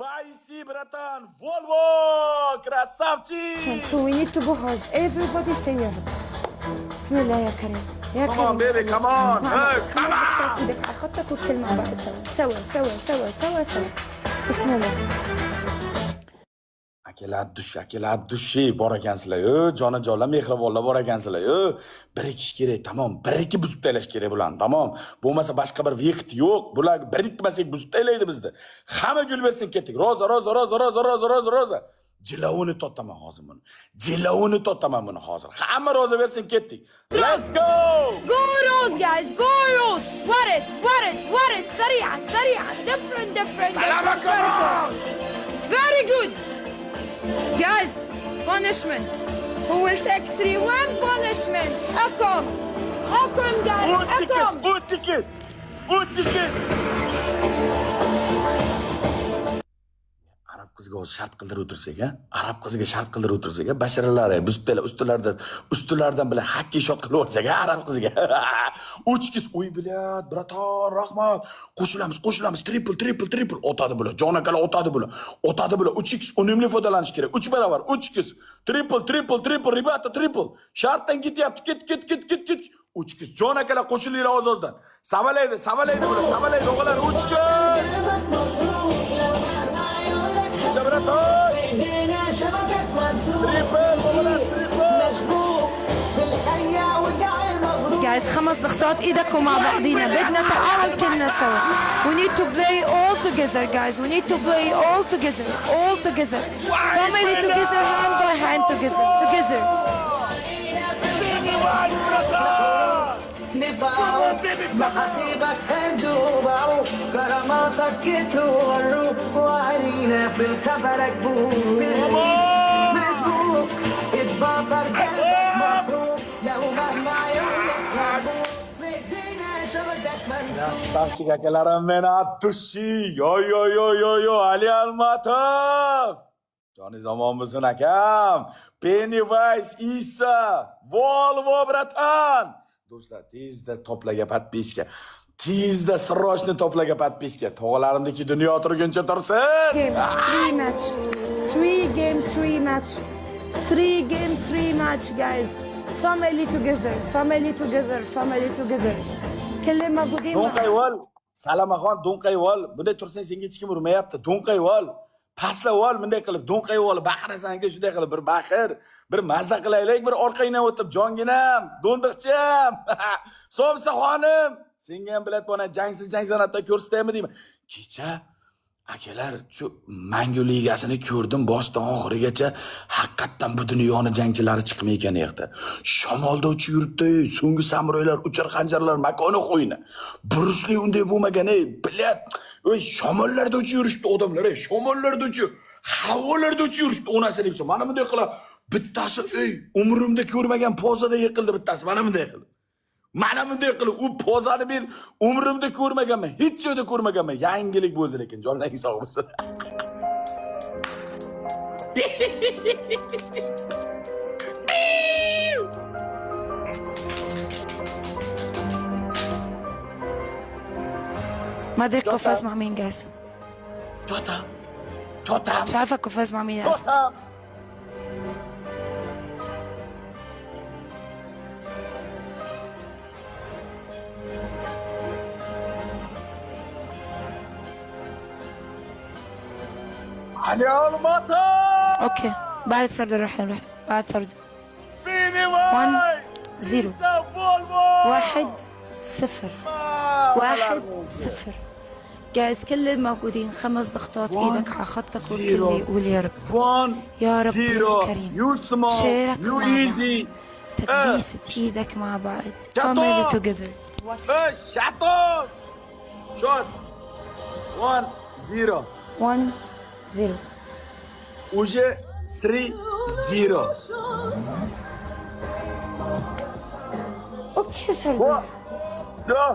Vaisi, bratan. Volvo, красавчик. So we need to go hard. Everybody say ya Rab. بسم الله يا كريم. يا Come on, كريم. baby, come on. Hey, come on. ايدك على خطك وكل مع بعض سوا سوا سوا سوا سوا. بسم الله. Akalar dushi bor ekansizlar. Jonajonlar, mehribonlar bor ekansizlar. Birikish kerak, tamom. Bir-ikki buzib tashlash kerak bularni, tamom. Bo'lmasa boshqa bir vaqt yo'q. Bular birikmasak buzib tashlaydi bizni. Hamma gul bersin ketdik. Roza. Jilovini totaman hozir buni. Jilovini totaman buni hozir. Hamma roza bersin ketdik. Let's go! Go Rose guys, go Rose. Warit. سريعا. Different. Very good. Guys, punishment. Who will take 3-1 punishment? Hakom guys, Hakom. 38. Arab qiziga o'zi shart qildirib o'tirsak, Arab qiziga shart qildirib o'tirsak, basharalari, ustilardan bilan hakki shot qilib o'tsak, Arab qiziga. 3-2 uy bilan, braton, rahmat. Qo'shilamiz. Triple. Otadi bular. Jon akalar otadi bular. 3-2 unumli foydalanish kerak. 3 barobar. 3-2. Triple, ribata, triple. Shartdan ketyapti. Ket. 3-2. Jon akalar qo'shilinglar oz-ozdan. Savalaydi bular. Savalaydi o'g'illar. 3-2. Guys, 5 ضغطات ايدكم مع بعضينا. بدنا تعاون كلنا سوا. We need to play all together guys. We need to play all together. Family together, hand by hand together. محاسيبك هنجوبعوا كراماتك كتوروا وعلينا في الخبر كبور مسبوق اتبابر قلبك مفروض لو مهما عيونك غابوا في ايدينا شبكك منسوب Krasavchik akalarim meni attushi. Yo, Ali Almatov. Joningiz omonmisin akam? Pennywise, Isa, Volvo, bratan. Do'stlar, tezda toplaga podpiska. Tezda srochni toplaga podpiska. Tog'alarimdagi dunyo turguncha tursin. 3 match. 3 games, 3 match. 3 games, 3 match guys. Family together. Kelli موجودين. Do'nqayvol, Salamaxon do'nqayvol. Bunday tursang senga hech kim urmayapti. Do'nqayvol. Paslavol bunday qilib do'nqayvol, baqirasanki shunday qilib bir baqir, bir mazza qilaylik, bir orqangdan o'tib jonginam, do'ndiqcham. Somsaxonim, senga ham bilat bona jang san'atda ko'rsataymi deyman. Kecha akalar shu Mangu ligasini ko'rdim boshdan oxirigacha. Haqiqatan bu dunyoning jangchilari chiqmay ekan yerda. Shamolda uchib yuribdi, so'nggi samuroylar, uchar xanjarlar makoni qo'yini. Brusli unday bo'lmagan, bilat. Oy, shamollarda uchib yurishdi odamlar, shamollarda uchib, havolarda uchib yurishdi. Onasi debsa, mana bunday qilib, bittasi, umrimda ko'rmagan pozada yiqildi bittasi, mana bunday qilib. U pozani men umrimda ko'rmaganman, hech joyda ko'rmaganman. Yangilik bo'ldi lekin, jonlaringiz sog' bo'lsin. ما ادري كيف فاز مع مين جايز. Chotam. مش عارفه كيف فاز مع مين جايز. Chotam. علي Almatov. اوكي بعد سرد روح بعد سرد. Pennywise. 1-0 Volvo. 1-0 جايز كل الموجودين 5 ضغطات ايدك على خطك والكل يقول يا رب 1-0. يا رب يا كريم You small, شارك you مع easy. تدبيسة ايدك مع بعض. Family together. Shut up. Shot. 1-0. 1-0 Уже 3-0. اوكي سرد. No.